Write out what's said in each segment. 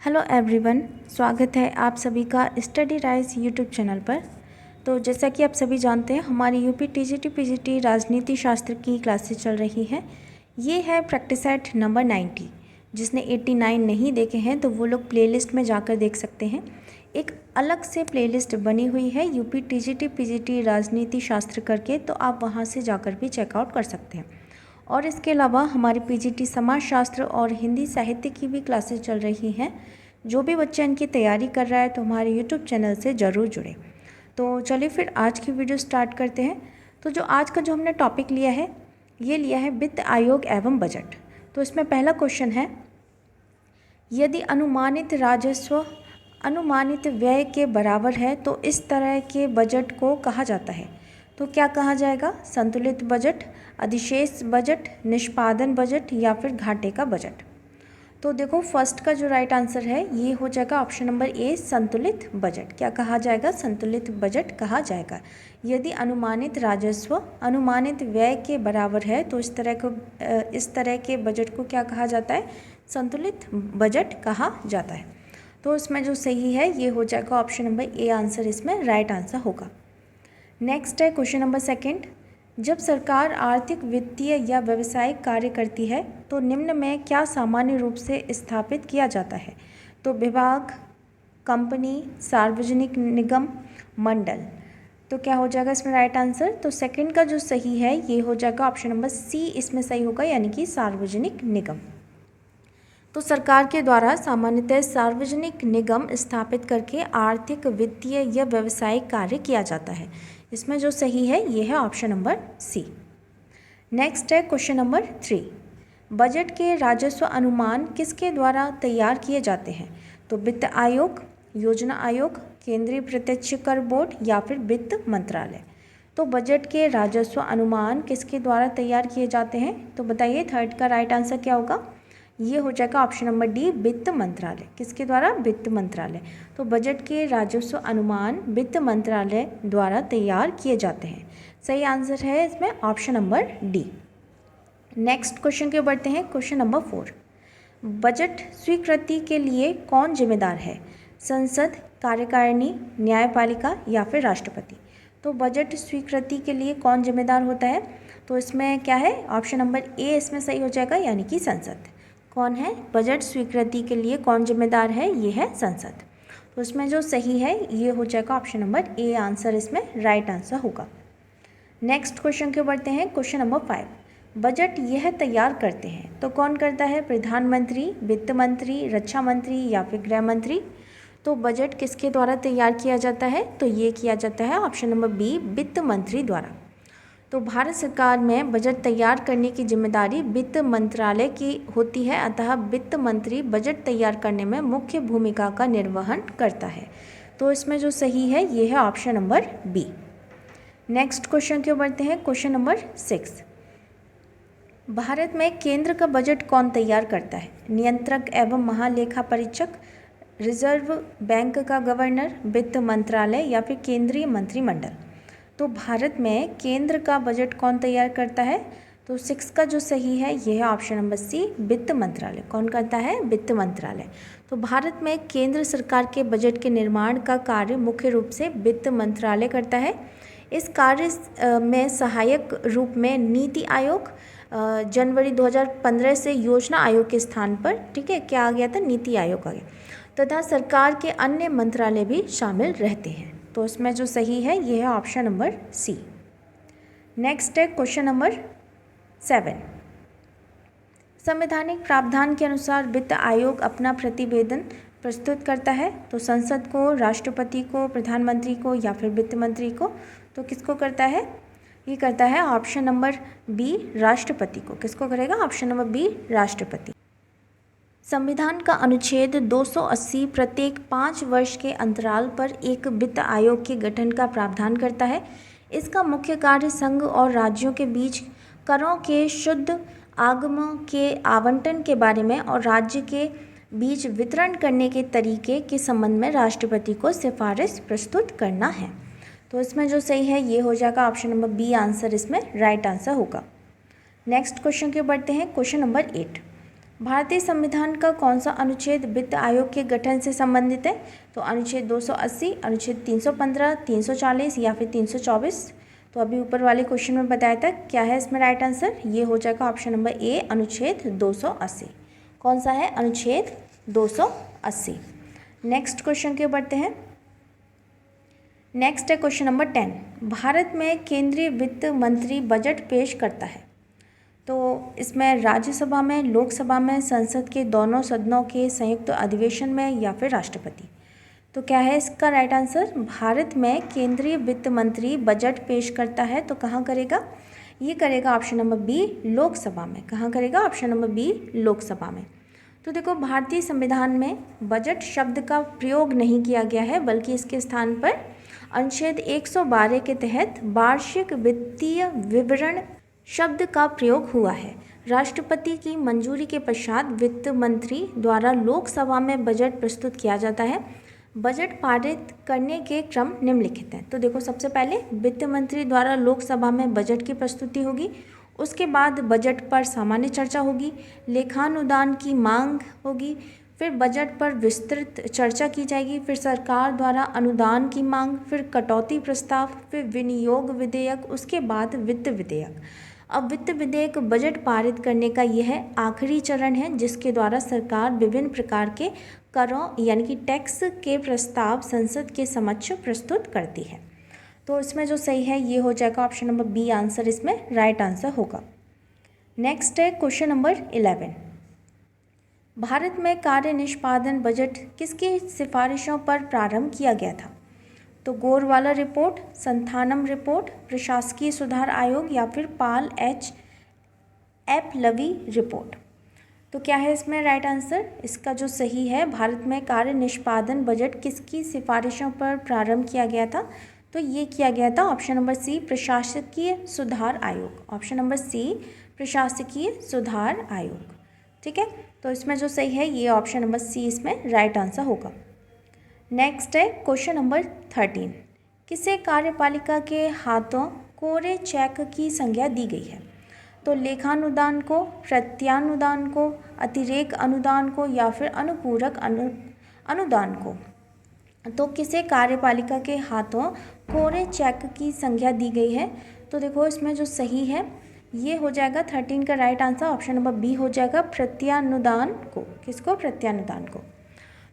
Hello everyone, स्वागत है आप सभी का स्टडी राइज यूट्यूब चैनल पर। तो जैसा कि आप सभी जानते हैं, हमारी यूपी टीजीटी पीजीटी राजनीति शास्त्र की क्लासेस चल रही हैं। ये है प्रैक्टिस सेट नंबर 90। जिसने 89 नहीं देखे हैं तो वो लोग प्लेलिस्ट में जाकर देख सकते हैं। एक अलग से प्लेलिस्ट बनी हुई है यूपी टीजीटी पीजीटी राजनीति शास्त्र करके, तो आप वहाँ से जाकर भी चेकआउट कर सकते हैं। और इसके अलावा हमारी पीजीटी समाजशास्त्र और हिंदी साहित्य की भी क्लासेस चल रही हैं। जो भी बच्चा इनकी तैयारी कर रहा है तो हमारे यूट्यूब चैनल से ज़रूर जुड़े। तो चलिए फिर आज की वीडियो स्टार्ट करते हैं। तो जो आज का हमने टॉपिक लिया है, ये लिया है वित्त आयोग एवं बजट। तो इसमें पहला क्वेश्चन है, यदि अनुमानित राजस्व अनुमानित व्यय के बराबर है तो इस तरह के बजट को कहा जाता है। तो क्या कहा जाएगा? संतुलित बजट, अधिशेष बजट, निष्पादन बजट या फिर घाटे का बजट। तो देखो, फर्स्ट का जो राइट आंसर है ये हो जाएगा ऑप्शन नंबर ए, संतुलित बजट। क्या कहा जाएगा? संतुलित बजट कहा जाएगा। यदि अनुमानित राजस्व अनुमानित व्यय के बराबर है तो इस तरह के बजट को क्या कहा जाता है? संतुलित बजट कहा जाता है। तो इसमें जो सही है ये हो जाएगा ऑप्शन नंबर ए आंसर, इसमें राइट आंसर होगा। नेक्स्ट है क्वेश्चन नंबर सेकंड, जब सरकार आर्थिक, वित्तीय या व्यवसायिक कार्य करती है तो निम्न में क्या सामान्य रूप से स्थापित किया जाता है? तो विभाग, कंपनी, सार्वजनिक निगम, मंडल। तो क्या हो जाएगा इसमें राइट आंसर? तो सेकंड का जो सही है ये हो जाएगा ऑप्शन नंबर सी, इसमें सही होगा, यानी कि सार्वजनिक निगम। तो सरकार के द्वारा सामान्यतः सार्वजनिक निगम स्थापित करके आर्थिक, वित्तीय या व्यवसायिक कार्य किया जाता है। इसमें जो सही है ये है ऑप्शन नंबर सी। नेक्स्ट है क्वेश्चन नंबर 3, बजट के राजस्व अनुमान किसके द्वारा तैयार किए जाते हैं? तो वित्त आयोग, योजना आयोग, केंद्रीय प्रत्यक्ष कर बोर्ड या फिर वित्त मंत्रालय। तो बजट के राजस्व अनुमान किसके द्वारा तैयार किए जाते हैं? तो बताइए थर्ड का राइट आंसर क्या होगा? ये हो जाएगा ऑप्शन नंबर डी, वित्त मंत्रालय। किसके द्वारा? वित्त मंत्रालय। तो बजट के राजस्व अनुमान वित्त मंत्रालय द्वारा तैयार किए जाते हैं। सही आंसर है इसमें option number D. Next question के बढ़ते हैं, क्वेश्चन नंबर 4, बजट स्वीकृति के लिए कौन जिम्मेदार है? संसद, कार्यकारिणी, न्यायपालिका या फिर राष्ट्रपति। तो बजट स्वीकृति के लिए कौन जिम्मेदार होता है? तो इसमें क्या है? ऑप्शन नंबर ए इसमें सही हो जाएगा, यानी कि संसद। कौन है? बजट स्वीकृति के लिए कौन जिम्मेदार है? ये है संसद। तो इसमें जो सही है ये हो जाएगा ऑप्शन नंबर ए आंसर, इसमें राइट आंसर होगा। नेक्स्ट क्वेश्चन के बढ़ते हैं, क्वेश्चन नंबर 5, बजट यह तैयार करते हैं तो कौन करता है? प्रधानमंत्री, वित्त मंत्री, रक्षा मंत्री या फिर गृह मंत्री। तो बजट किसके द्वारा तैयार किया जाता है? तो ये किया जाता है ऑप्शन नंबर बी, वित्त मंत्री द्वारा। तो भारत सरकार में बजट तैयार करने की जिम्मेदारी वित्त मंत्रालय की होती है, अतः वित्त मंत्री बजट तैयार करने में मुख्य भूमिका का निर्वहन करता है। तो इसमें जो सही है ये है option number B. Next question की ओर बढ़ते हैं, क्वेश्चन नंबर 6, भारत में केंद्र का बजट कौन तैयार करता है? नियंत्रक एवं महालेखा परीक्षक, रिजर्व बैंक का गवर्नर, वित्त मंत्रालय या फिर केंद्रीय मंत्रिमंडल। तो भारत में केंद्र का बजट कौन तैयार करता है? तो 6 का जो सही है ये है ऑप्शन नंबर सी, वित्त मंत्रालय। कौन करता है? वित्त मंत्रालय। तो भारत में केंद्र सरकार के बजट के निर्माण का कार्य मुख्य रूप से वित्त मंत्रालय करता है। इस कार्य में सहायक रूप में नीति आयोग, जनवरी 2015 से योजना आयोग के स्थान पर, ठीक है, क्या आ गया था? नीति आयोग आ गया, तथा सरकार के अन्य मंत्रालय भी शामिल रहते हैं। तो इसमें जो सही है ये है ऑप्शन नंबर सी। नेक्स्ट है क्वेश्चन नंबर 7, संवैधानिक प्रावधान के अनुसार वित्त आयोग अपना प्रतिवेदन प्रस्तुत करता है तो संसद को, राष्ट्रपति को, प्रधानमंत्री को या फिर वित्त मंत्री को। तो किसको करता है? ये करता है ऑप्शन नंबर बी, राष्ट्रपति को। किसको करेगा? ऑप्शन नंबर बी, राष्ट्रपति। संविधान का अनुच्छेद 280 प्रत्येक 5 वर्ष के अंतराल पर एक वित्त आयोग के गठन का प्रावधान करता है। इसका मुख्य कार्य संघ और राज्यों के बीच करों के शुद्ध आगमों के आवंटन के बारे में और राज्य के बीच वितरण करने के तरीके के संबंध में राष्ट्रपति को सिफारिश प्रस्तुत करना है। तो इसमें जो सही है ये हो जाएगा ऑप्शन नंबर बी आंसर, इसमें राइट आंसर होगा। नेक्स्ट क्वेश्चन के बढ़ते हैं, क्वेश्चन नंबर 8, भारतीय संविधान का कौन सा अनुच्छेद वित्त आयोग के गठन से संबंधित है? तो अनुच्छेद 280, अनुच्छेद 315, 340 या फिर 324। तो अभी ऊपर वाले क्वेश्चन में बताया था, क्या है इसमें राइट आंसर? ये हो जाएगा ऑप्शन नंबर ए, अनुच्छेद 280। कौन सा है? अनुच्छेद 280। नेक्स्ट क्वेश्चन के बढ़ते हैं। नेक्स्ट है क्वेश्चन नंबर 10। भारत में केंद्रीय वित्त मंत्री बजट पेश करता है, तो इसमें राज्यसभा में, लोकसभा में, संसद के दोनों सदनों के संयुक्त अधिवेशन में या फिर राष्ट्रपति। तो क्या है इसका राइट आंसर? भारत में केंद्रीय वित्त मंत्री बजट पेश करता है तो कहाँ करेगा? ये करेगा ऑप्शन नंबर बी, लोकसभा में। कहाँ करेगा? ऑप्शन नंबर बी, लोकसभा में। तो देखो, भारतीय संविधान में बजट शब्द का प्रयोग नहीं किया गया है, बल्कि इसके स्थान पर अनुच्छेद 112 के तहत वार्षिक वित्तीय विवरण शब्द का प्रयोग हुआ है। राष्ट्रपति की मंजूरी के पश्चात वित्त मंत्री द्वारा लोकसभा में बजट प्रस्तुत किया जाता है। बजट पारित करने के क्रम निम्नलिखित हैं। तो देखो, सबसे पहले वित्त मंत्री द्वारा लोकसभा में बजट की प्रस्तुति होगी, उसके बाद बजट पर सामान्य चर्चा होगी, लेखानुदान की मांग होगी, फिर बजट पर विस्तृत चर्चा की जाएगी, फिर सरकार द्वारा अनुदान की मांग, फिर कटौती प्रस्ताव, फिर विनियोग विधेयक, उसके बाद वित्त विधेयक। अब वित्त विधेयक बजट पारित करने का यह आखिरी चरण है, जिसके द्वारा सरकार विभिन्न प्रकार के करों यानी कि टैक्स के प्रस्ताव संसद के समक्ष प्रस्तुत करती है। तो इसमें जो सही है ये हो जाएगा ऑप्शन नंबर बी आंसर, इसमें राइट आंसर होगा। नेक्स्ट है क्वेश्चन नंबर 11। भारत में कार्य निष्पादन बजट किसकी सिफारिशों पर प्रारंभ किया गया था? तो गोरवाला रिपोर्ट, संथानम रिपोर्ट, प्रशासकीय सुधार आयोग या फिर पाल एच एपलवी रिपोर्ट। तो क्या है इसमें राइट आंसर? इसका जो सही है, भारत में कार्य निष्पादन बजट किसकी सिफारिशों पर प्रारंभ किया गया था? तो ये किया गया था ऑप्शन नंबर सी, प्रशासकीय सुधार आयोग। ऑप्शन नंबर सी, प्रशासकीय सुधार आयोग। ठीक है, तो इसमें जो सही है ये ऑप्शन नंबर सी इसमें राइट आंसर होगा। नेक्स्ट है क्वेश्चन नंबर 13। किसे कार्यपालिका के हाथों कोरे चेक की संज्ञा दी गई है? तो लेखानुदान को, प्रत्यानुदान को, अतिरेक अनुदान को या फिर अनुपूरक अनुदान को। तो किसे कार्यपालिका के हाथों कोरे चेक की संज्ञा दी गई है? तो देखो, इसमें जो सही है ये हो जाएगा 13 का right answer, option number B हो जाएगा, प्रत्यानुदान को। किसको? प्रत्यानुदान को।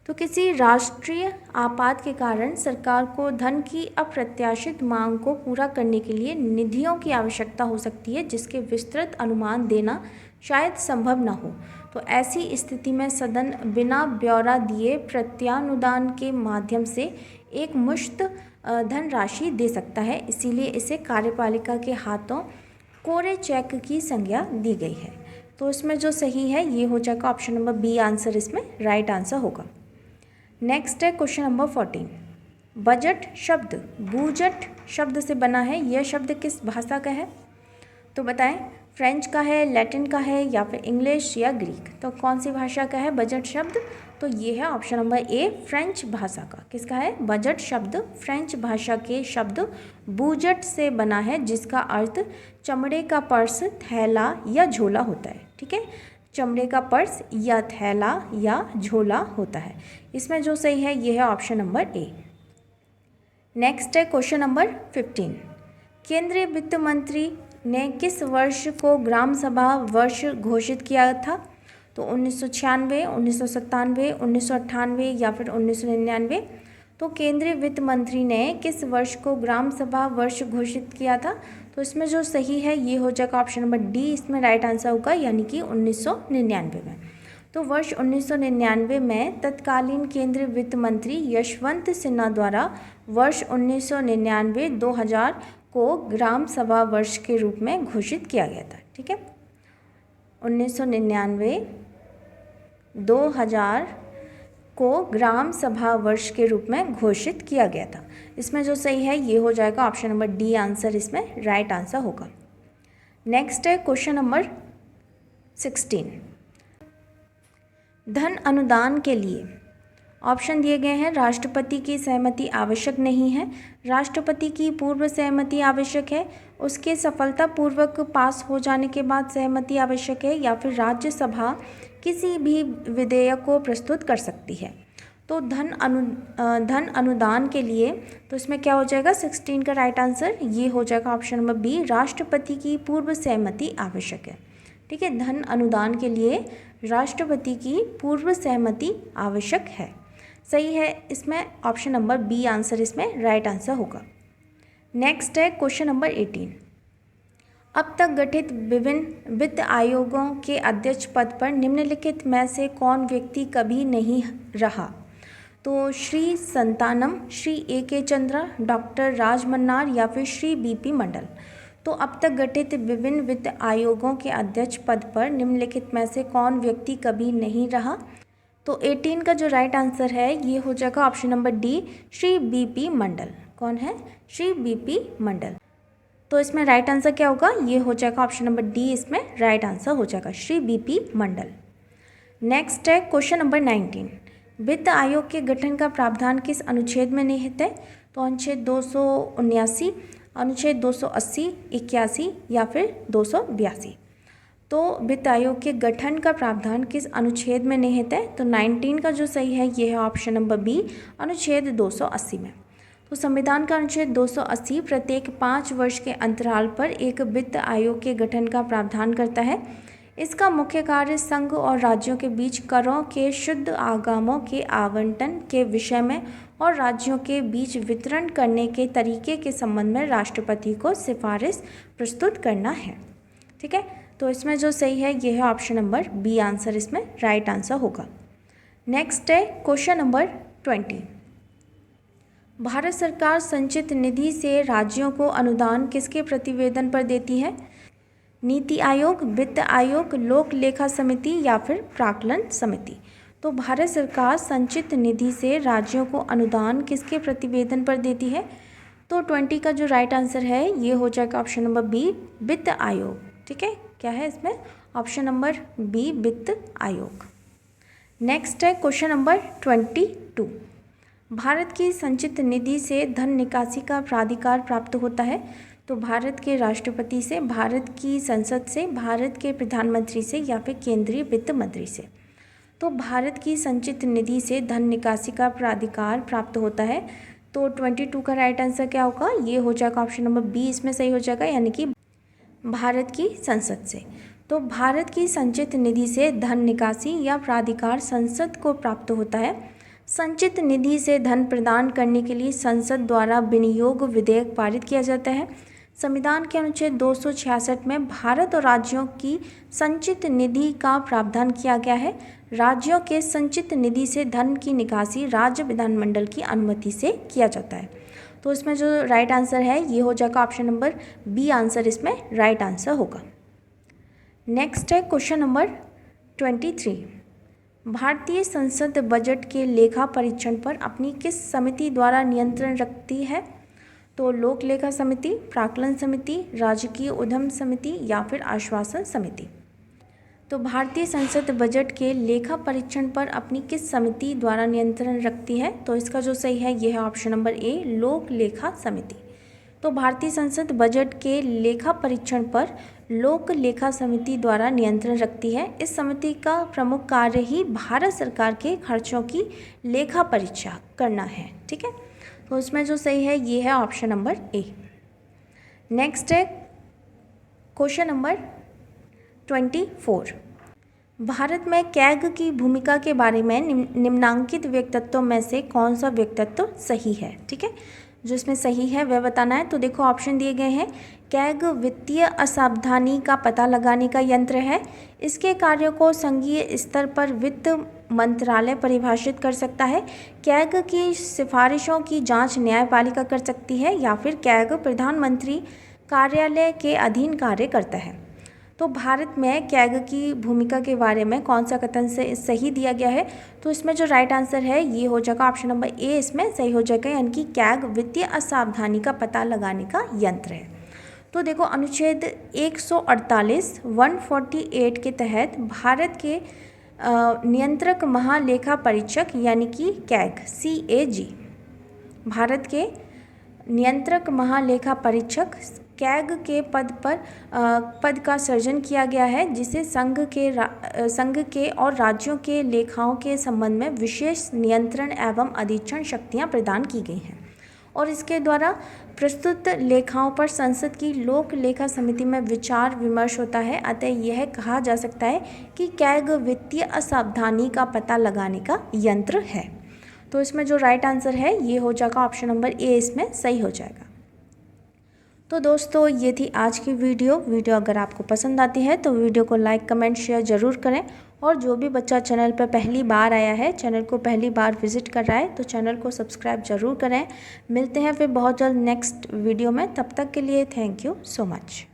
तो किसी राष्ट्रीय आपात के कारण सरकार को धन की अप्रत्याशित मांग को पूरा करने के लिए निधियों की आवश्यकता हो सकती है, जिसके विस्तृत अनुमान देना शायद संभव न हो। तो ऐसी स्थिति में सदन बिना ब्यौरा दिए प्रत्यानुदान के माध्यम से एक मुश्त धनराशि दे सकता है, इसीलिए इसे कार्यपालिका के हाथों कोरे चेक की संज्ञा दी गई है। तो इसमें जो सही है ये हो जाएगा ऑप्शन नंबर बी आंसर, इसमें राइट आंसर होगा। नेक्स्ट है क्वेश्चन नंबर 14। बजट शब्द बूजट शब्द से बना है, यह शब्द किस भाषा का है? तो बताएं, फ्रेंच का है, लैटिन का है या फिर इंग्लिश या ग्रीक। तो कौन सी भाषा का है बजट शब्द? तो ये है ऑप्शन नंबर ए, फ्रेंच भाषा का। किसका है? बजट शब्द फ्रेंच भाषा के शब्द बूजट से बना है, जिसका अर्थ चमड़े का पर्स, थैला या झोला होता है। ठीक है, चमड़े का पर्स या थैला या झोला होता है। इसमें जो सही है ये है ऑप्शन नंबर ए। नेक्स्ट है क्वेश्चन नंबर 15। केंद्रीय वित्त मंत्री ने किस वर्ष को ग्राम सभा वर्ष घोषित किया था? तो 1996, 1997, 1998 या फिर 1999। तो केंद्रीय वित्त मंत्री ने किस वर्ष को ग्राम सभा वर्ष घोषित किया था? तो इसमें जो सही है ये हो जाएगा ऑप्शन नंबर डी, इसमें राइट आंसर होगा, यानी कि 1999 में। तो वर्ष 1999 में तत्कालीन केंद्रीय वित्त मंत्री यशवंत सिन्हा द्वारा वर्ष 1999-2000 को ग्राम सभा वर्ष के रूप में घोषित किया गया था। ठीक है, 1999-2000 को ग्राम सभा वर्ष के रूप में घोषित किया गया था। इसमें जो सही है ये हो जाएगा ऑप्शन नंबर डी आंसर, इसमें राइट आंसर होगा। नेक्स्ट है क्वेश्चन नंबर 16। धन अनुदान के लिए ऑप्शन दिए गए हैं। राष्ट्रपति की सहमति आवश्यक नहीं है, राष्ट्रपति की पूर्व सहमति आवश्यक है, उसके सफलतापूर्वक पास हो जाने के बाद सहमति आवश्यक है, या फिर राज्यसभा किसी भी विधेयक को प्रस्तुत कर सकती है। तो धन अनुदान के लिए, तो इसमें क्या हो जाएगा 16 का राइट आंसर ये हो जाएगा ऑप्शन नंबर बी, राष्ट्रपति की पूर्व सहमति आवश्यक है। ठीक है, धन अनुदान के लिए राष्ट्रपति की पूर्व सहमति आवश्यक है। सही है, इसमें ऑप्शन नंबर बी आंसर इसमें राइट आंसर होगा। नेक्स्ट है क्वेश्चन नंबर 18। अब तक गठित विभिन्न वित्त आयोगों के अध्यक्ष पद पर निम्नलिखित में से कौन व्यक्ति कभी नहीं रहा? तो श्री संतानम, श्री A.K. चंद्रा, डॉक्टर राज मन्नार या फिर श्री B.P. मंडल। तो अब तक गठित विभिन्न वित्त आयोगों के अध्यक्ष पद पर निम्नलिखित में से कौन व्यक्ति कभी नहीं रहा? तो 18 का जो राइट आंसर है ये हो जाएगा option number D, Shri B.P. मंडल। कौन है? श्री B.P. मंडल। तो इसमें राइट आंसर क्या होगा? ये हो जाएगा ऑप्शन नंबर डी, इसमें राइट आंसर हो जाएगा श्री B.P. मंडल। नेक्स्ट है क्वेश्चन नंबर 19। वित्त आयोग के गठन का प्रावधान किस अनुच्छेद में निहित है? तो अनुच्छेद 279, अनुच्छेद 280, 81 या फिर 282। तो वित्त आयोग के गठन का प्रावधान किस अनुच्छेद में निहित है? तो 19 का जो सही है ये है ऑप्शन नंबर बी, अनुच्छेद 280 में। तो संविधान का अनुच्छेद 280 प्रत्येक 5 वर्ष के अंतराल पर एक वित्त आयोग के गठन का प्रावधान करता है। इसका मुख्य कार्य संघ और राज्यों के बीच करों के शुद्ध आगमों के आवंटन के विषय में और राज्यों के बीच वितरण करने के तरीके के संबंध में राष्ट्रपति को सिफारिश प्रस्तुत करना है। ठीक है, तो इसमें जो सही है ये है ऑप्शन नंबर बी आंसर इसमें राइट आंसर होगा। नेक्स्ट है क्वेश्चन नंबर 20। भारत सरकार संचित निधि से राज्यों को अनुदान किसके प्रतिवेदन पर देती है? नीति आयोग, वित्त आयोग, लोक लेखा समिति या फिर प्राक्कलन समिति। तो भारत सरकार संचित निधि से राज्यों को अनुदान किसके प्रतिवेदन पर देती है? तो 20 का जो राइट आंसर है ये हो जाएगा ऑप्शन नंबर बी, वित्त आयोग। ठीक है, क्या है इसमें? ऑप्शन नंबर बी, वित्त आयोग। नेक्स्ट है क्वेश्चन नंबर 22। भारत की संचित निधि से धन निकासी का प्राधिकार प्राप्त होता है। तो भारत के राष्ट्रपति से, भारत की संसद से, भारत के प्रधानमंत्री से या फिर केंद्रीय वित्त मंत्री से। तो भारत की संचित निधि से धन निकासी का प्राधिकार प्राप्त होता है। तो 22 का राइट आंसर क्या होगा? ये हो जाएगा ऑप्शन नंबर बी इसमें सही हो जाएगा, यानी कि भारत की संसद से। तो भारत की संचित निधि से धन निकासी या प्राधिकार संसद को प्राप्त होता है। संचित निधि से धन प्रदान करने के लिए संसद द्वारा विनियोग विधेयक पारित किया जाता है। संविधान के अनुच्छेद 266 में भारत और राज्यों की संचित निधि का प्रावधान किया गया है। राज्यों के संचित निधि से धन की निकासी राज्य विधानमंडल की अनुमति से किया जाता है। तो इसमें जो राइट आंसर है ये हो जाएगा ऑप्शन नंबर बी आंसर इसमें राइट आंसर होगा। नेक्स्ट है क्वेश्चन नंबर 23। भारतीय संसद बजट के लेखा परीक्षण पर अपनी किस समिति द्वारा नियंत्रण रखती है? तो लोक लेखा समिति, प्राक्कलन समिति, राजकीय उद्यम समिति या फिर आश्वासन समिति। तो भारतीय संसद बजट के लेखा परीक्षण पर अपनी किस समिति द्वारा नियंत्रण रखती है? तो इसका जो सही है ये है ऑप्शन नंबर ए, लोक लेखा समिति। तो भारतीय संसद बजट के लेखा परीक्षण पर लोक लेखा समिति द्वारा नियंत्रण रखती है। इस समिति का प्रमुख कार्य ही भारत सरकार के खर्चों की लेखा परीक्षा करना है। ठीक है, तो उसमें जो सही है ये है ऑप्शन नंबर ए। नेक्स्ट है क्वेश्चन नंबर 24। भारत में कैग की भूमिका के बारे में निम्नांकित व्यक्तित्वों में से कौन सा व्यक्तित्व सही है? ठीक है, जो इसमें सही है वह बताना है। तो देखो ऑप्शन दिए गए हैं। कैग वित्तीय असावधानी का पता लगाने का यंत्र है। इसके कार्यों को संघीय स्तर पर वित्त मंत्रालय परिभाषित कर सकता है। कैग की सिफारिशों की जांच न्यायपालिका कर सकती है, या फिर कैग प्रधानमंत्री कार्यालय के अधीन कार्य करता है। तो भारत में कैग की भूमिका के बारे में कौन सा कथन से सही दिया गया है? तो इसमें जो राइट आंसर है ये हो जाएगा ऑप्शन नंबर ए इसमें सही हो जाएगा, यानी कि कैग वित्तीय असावधानी का पता लगाने का यंत्र है। तो देखो अनुच्छेद 148 148 के तहत भारत के नियंत्रक महालेखा परीक्षक यानी कि कैग CAG, भारत के नियंत्रक महालेखा परीक्षक कैग के पद का सृजन किया गया है, जिसे संघ के और राज्यों के लेखाओं के संबंध में विशेष नियंत्रण एवं अधीक्षण शक्तियाँ प्रदान की गई हैं। और इसके द्वारा प्रस्तुत लेखाओं पर संसद की लोक लेखा समिति में विचार विमर्श होता है। अतः यह कहा जा सकता है कि कैग वित्तीय असावधानी का पता लगाने का यंत्र है। तो इसमें जो राइट आंसर है ये हो जाएगा ऑप्शन नंबर ए, इसमें सही हो जाएगा। तो दोस्तों ये थी आज की वीडियो अगर आपको पसंद आती है तो वीडियो को लाइक कमेंट शेयर ज़रूर करें। और जो भी बच्चा चैनल पर पहली बार आया है, चैनल को पहली बार विजिट कर रहा है, तो चैनल को सब्सक्राइब ज़रूर करें। मिलते हैं फिर बहुत जल्द नेक्स्ट वीडियो में। तब तक के लिए थैंक यू सो मच।